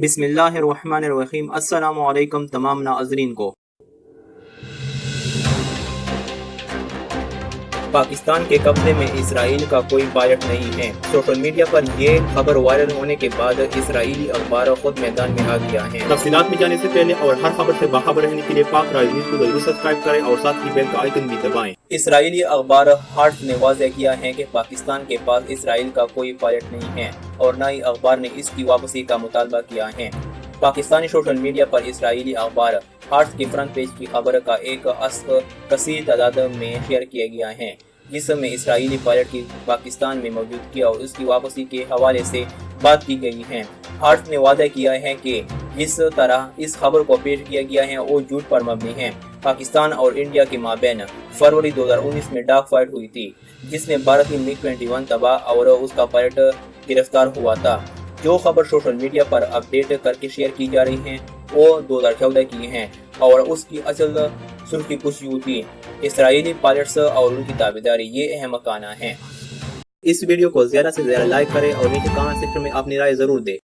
بسم اللہ الرحمن الرحیم۔ السلام علیکم تمام ناظرین کو۔ پاکستان کے قبضے میں اسرائیل کا کوئی پائلٹ نہیں ہے۔ سوشل میڈیا پر یہ خبر وائرل ہونے کے بعد اسرائیلی اخبار خود میدان میں آ گیا ہے۔ تفصیلات میں جانے سے پہلے اور ہر خبر سے باخبر رہنے کے لیے پاک رائے نیوز کو ضرور سبسکرائب کریں اور ساتھ ہی بیل کا آئیکن بھی دبائیں۔ اسرائیلی اخبار ہارٹس نے واضح کیا ہے کہ پاکستان کے پاس اسرائیل کا کوئی پائلٹ نہیں ہے اور نہ ہی اخبار نے اس کی واپسی کا مطالبہ کیا ہے۔ پاکستانی سوشل میڈیا پر اسرائیلی اخبار ہارٹس کے فرنٹ پیج کی خبر کا ایک کثیر تعداد میں شیئر کیا گیا ہے، جس میں اسرائیلی پائلٹ کی پاکستان میں موجودگی اور اس کی واپسی کے حوالے سے بات کی گئی ہے۔ ہارٹس نے وعدہ کیا ہے کہ جس طرح اس خبر کو پیش کیا گیا ہے وہ جھوٹ پر مبنی ہے۔ پاکستان اور انڈیا کے مابین فروری 2019 میں ڈاگ فائٹ ہوئی تھی، جس میں بھارتی MiG 21 تباہ اور اس کا پائلٹ گرفتار ہوا تھا۔ جو خبر سوشل میڈیا پر اپڈیٹ کر کے شیئر کی جا رہی ہیں وہ 2014 کی ہیں اور اس کی اصل سرخی کچھ یوں تھی: اسرائیلی پائلٹس اور ان کی تابعداری، یہ اہم مکانہ ہیں۔ اس ویڈیو کو زیادہ سے زیادہ لائک کریں اور نیچے کامنٹ سیکشن میں اپنی رائے ضرور دیں۔